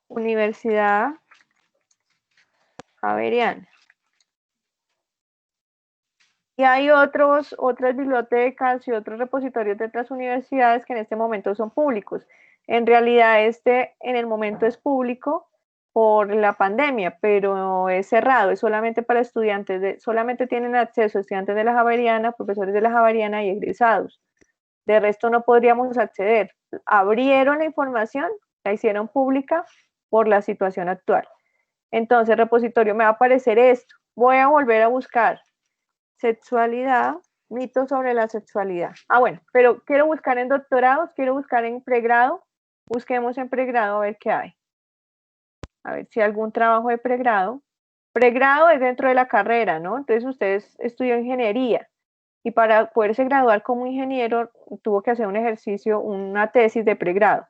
Universidad Javeriana. Y hay otras bibliotecas y otros repositorios de otras universidades que en este momento son públicos. En realidad en el momento es público por la pandemia, pero es cerrado, es solamente para estudiantes, solamente tienen acceso estudiantes de la Javeriana, profesores de la Javeriana y egresados. De resto no podríamos acceder. Abrieron la información, la hicieron pública por la situación actual. Entonces, repositorio, me va a aparecer esto. Voy a volver a buscar sexualidad, mitos sobre la sexualidad. Bueno, pero quiero buscar en doctorados, quiero buscar en pregrado. Busquemos en pregrado a ver qué hay. A ver si hay algún trabajo de pregrado. Pregrado es dentro de la carrera, ¿no? Entonces ustedes estudian ingeniería y para poderse graduar como ingeniero tuvo que hacer un ejercicio, una tesis de pregrado.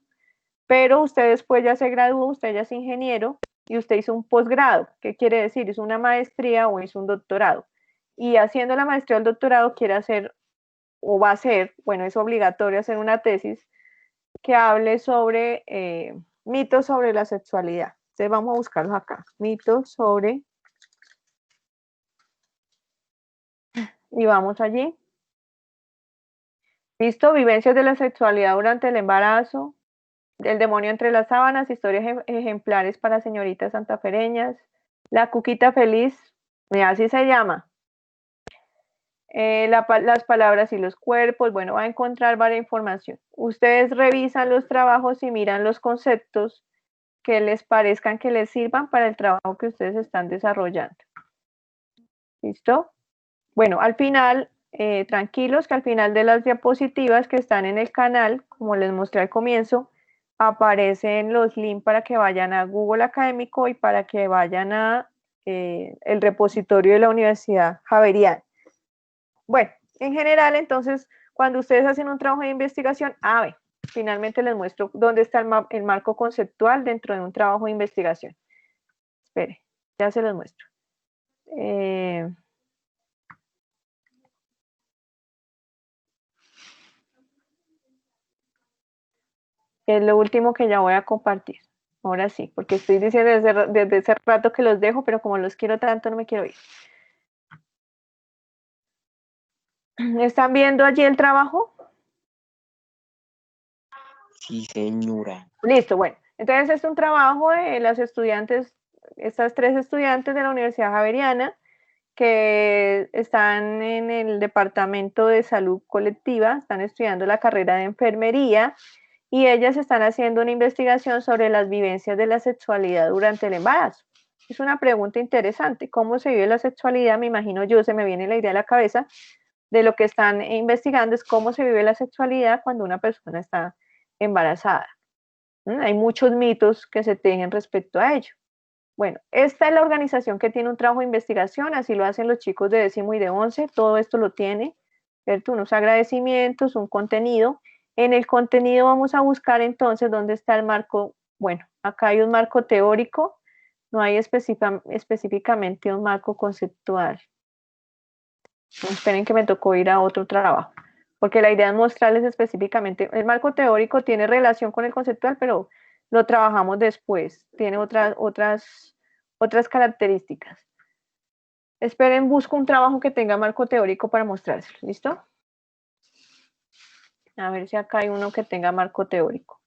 Pero usted después ya se graduó, usted ya es ingeniero y usted hizo un posgrado. ¿Qué quiere decir? Hizo una maestría o hizo un doctorado. Y haciendo la maestría o el doctorado quiere hacer, o va a hacer, bueno, es obligatorio hacer una tesis que hable sobre mitos sobre la sexualidad. Entonces vamos a buscarlos acá. Mitos sobre... Y vamos allí. ¿Listo? Vivencias de la sexualidad durante el embarazo, el demonio entre las sábanas, historias ejemplares para señoritas santafereñas, la cuquita feliz, así se llama. Las palabras y los cuerpos, bueno, va a encontrar varias información. Ustedes revisan los trabajos y miran los conceptos que les parezcan que les sirvan para el trabajo que ustedes están desarrollando. ¿Listo? Bueno, al final, tranquilos que al final de las diapositivas que están en el canal, como les mostré al comienzo, aparecen los links para que vayan a Google Académico y para que vayan a el repositorio de la Universidad Javeriana. Bueno, en general, entonces, cuando ustedes hacen un trabajo de investigación, finalmente les muestro dónde está el marco conceptual dentro de un trabajo de investigación. Espere, ya se los muestro. Es lo último que ya voy a compartir. Ahora sí, porque estoy diciendo desde ese rato que los dejo, pero como los quiero tanto, no me quiero ir. ¿Están viendo allí el trabajo? Sí, señora. Listo, bueno. Entonces es un trabajo de las estudiantes, estas 3 estudiantes de la Universidad Javeriana que están en el Departamento de Salud Colectiva, están estudiando la carrera de enfermería y ellas están haciendo una investigación sobre las vivencias de la sexualidad durante el embarazo. Es una pregunta interesante. ¿Cómo se vive la sexualidad? Me imagino yo, se me viene la idea a la cabeza, de lo que están investigando es cómo se vive la sexualidad cuando una persona está embarazada. Hay muchos mitos que se tejen respecto a ello. Bueno, esta es la organización que tiene un trabajo de investigación, así lo hacen los chicos de 10º y de 11, todo esto lo tiene, ¿cierto? Unos agradecimientos, un contenido. En el contenido vamos a buscar entonces dónde está el marco. Bueno, acá hay un marco teórico, no hay específicamente un marco conceptual. Esperen que me tocó ir a otro trabajo, porque la idea es mostrarles específicamente, el marco teórico tiene relación con el conceptual, pero lo trabajamos después, tiene otras características. Esperen, busco un trabajo que tenga marco teórico para mostrárselo, ¿listo? A ver si acá hay uno que tenga marco teórico.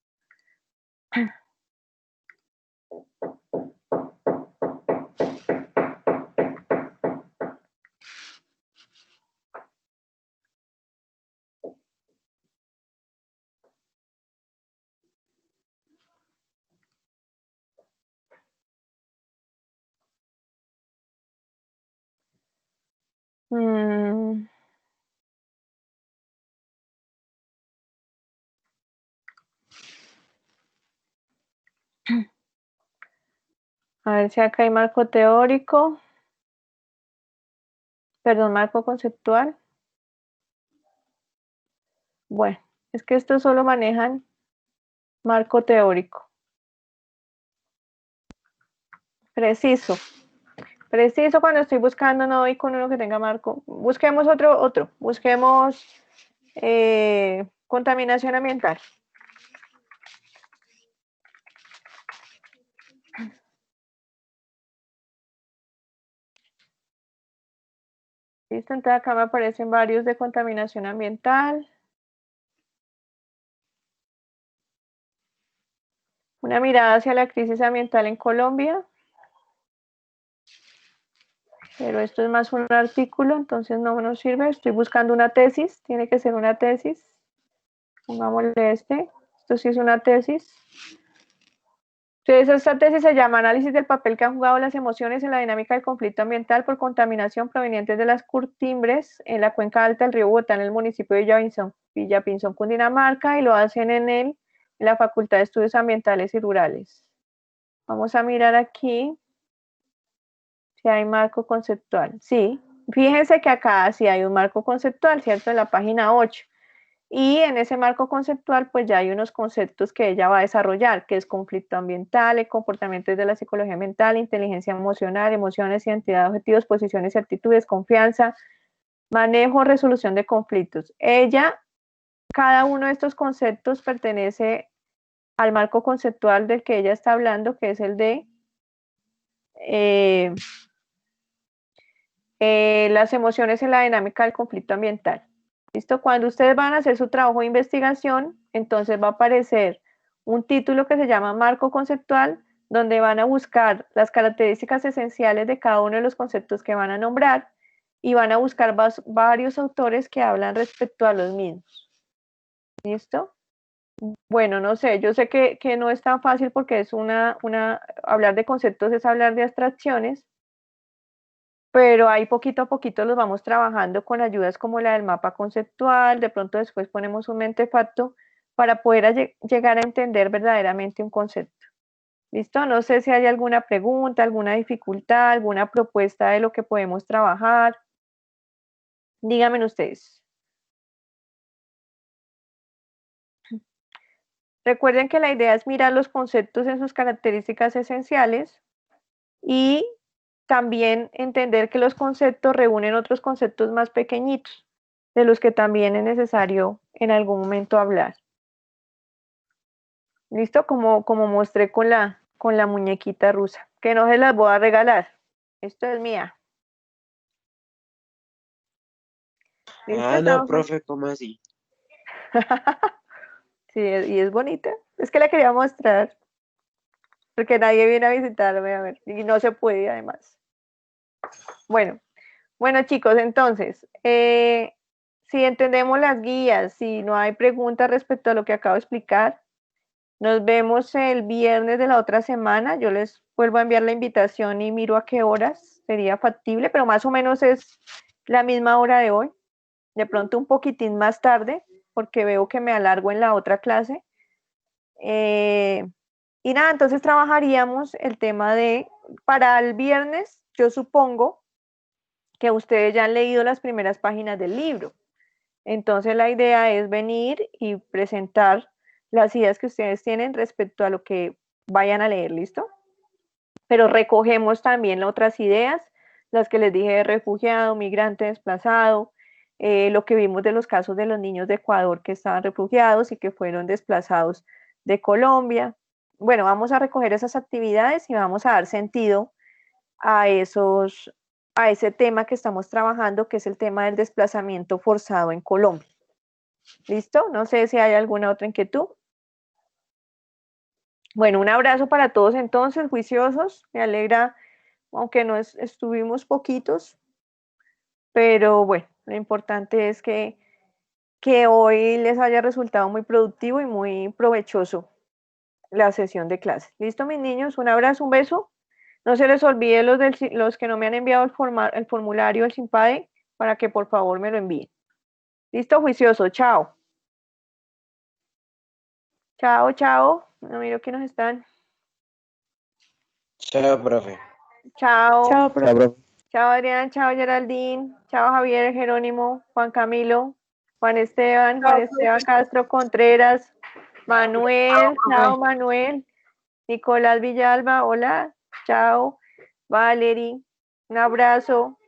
A ver si acá hay marco teórico. Perdón, marco conceptual. Bueno, es que estos solo manejan marco teórico. Preciso cuando estoy buscando, no doy con uno que tenga marco. Busquemos otro. Busquemos contaminación ambiental. Listo, entonces acá me aparecen varios de contaminación ambiental. Una mirada hacia la crisis ambiental en Colombia. Pero esto es más un artículo, entonces no nos sirve. Estoy buscando una tesis, tiene que ser una tesis. Pongámosle este. Esto sí es una tesis. Entonces, esta tesis se llama Análisis del papel que han jugado las emociones en la dinámica del conflicto ambiental por contaminación provenientes de las curtimbres en la cuenca alta del río Bogotá en el municipio de Villapinzón, Cundinamarca, y lo hacen en la Facultad de Estudios Ambientales y Rurales. Vamos a mirar aquí si hay marco conceptual. Sí, fíjense que acá sí hay un marco conceptual, ¿cierto? En la página 8. Y en ese marco conceptual, pues ya hay unos conceptos que ella va a desarrollar, que es conflicto ambiental, el comportamiento de la psicología mental, inteligencia emocional, emociones, identidad, objetivos, posiciones y actitudes, confianza, manejo, resolución de conflictos. Cada uno de estos conceptos pertenece al marco conceptual del que ella está hablando, que es el de las emociones en la dinámica del conflicto ambiental. ¿Listo? Cuando ustedes van a hacer su trabajo de investigación, entonces va a aparecer un título que se llama marco conceptual, donde van a buscar las características esenciales de cada uno de los conceptos que van a nombrar y van a buscar varios autores que hablan respecto a los mismos. ¿Listo? Bueno, no sé, yo sé que no es tan fácil porque es hablar de conceptos es hablar de abstracciones, pero ahí poquito a poquito los vamos trabajando con ayudas como la del mapa conceptual, de pronto después ponemos un mentefacto para poder llegar a entender verdaderamente un concepto. ¿Listo? No sé si hay alguna pregunta, alguna dificultad, alguna propuesta de lo que podemos trabajar. Díganme ustedes. Recuerden que la idea es mirar los conceptos en sus características esenciales y también entender que los conceptos reúnen otros conceptos más pequeñitos, de los que también es necesario en algún momento hablar. ¿Listo? Como mostré con la muñequita rusa, que no se las voy a regalar. Esto es mía. ¿Listo? Ah, no, profe, ¿cómo así? Sí, y es bonita. Es que la quería mostrar, porque nadie viene a visitarme, a ver, y no se puede además. Bueno, chicos, entonces, si entendemos las guías, si no hay preguntas respecto a lo que acabo de explicar, nos vemos el viernes de la otra semana. Yo les vuelvo a enviar la invitación y miro a qué horas sería factible, pero más o menos es la misma hora de hoy. de pronto un poquitín más tarde, porque veo que me alargo en la otra clase. Y nada, entonces trabajaríamos el tema de, para el viernes, yo supongo que ustedes ya han leído las primeras páginas del libro. Entonces la idea es venir y presentar las ideas que ustedes tienen respecto a lo que vayan a leer, ¿listo? Pero recogemos también otras ideas, las que les dije de refugiado, migrante, desplazado, lo que vimos de los casos de los niños de Ecuador que estaban refugiados y que fueron desplazados de Colombia. Bueno, vamos a recoger esas actividades y vamos a dar sentido a ese tema que estamos trabajando, que es el tema del desplazamiento forzado en Colombia. ¿Listo? No sé si hay alguna otra inquietud. Bueno, un abrazo para todos entonces, juiciosos. Me alegra, aunque no estuvimos poquitos, pero bueno, lo importante es que hoy les haya resultado muy productivo y muy provechoso la sesión de clase. ¿Listo, mis niños? Un abrazo, un beso. No se les olvide los que no me han enviado el formulario, el SIMPADE, para que por favor me lo envíen. ¿Listo, juicioso? Chao. Chao, chao. No miro que nos están. Chao, profe. Chao. Chao, profe. Chao, Adrián. Chao, Geraldine. Chao, Javier, Jerónimo, Juan Camilo, Juan Esteban Castro Contreras, Manuel. Chao, Manuel. Nicolás Villalba. Hola. Chao. Valerie. Un abrazo.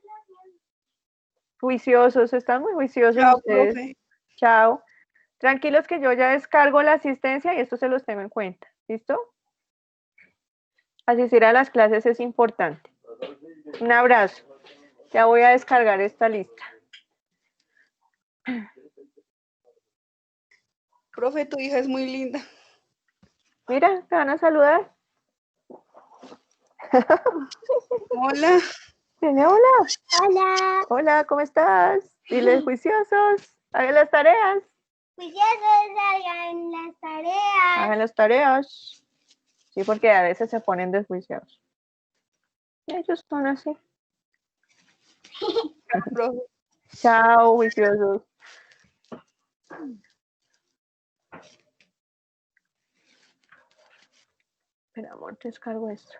Juiciosos. Están muy juiciosos ustedes. Profe. Chao. Tranquilos que yo ya descargo la asistencia y esto se los tengo en cuenta. ¿Listo? Asistir a las clases es importante. Un abrazo. Ya voy a descargar esta lista. Profe, tu hija es muy linda. Mira, te van a saludar. Hola. Dile hola. Hola. Hola, ¿cómo estás? Dile juiciosos. Hagan las tareas. Juiciosos, hagan las tareas. Hagan las tareas. Sí, porque a veces se ponen desjuiciados. Ellos son así. Profe. Chao, juiciosos. Espera, amor, te descargo esto.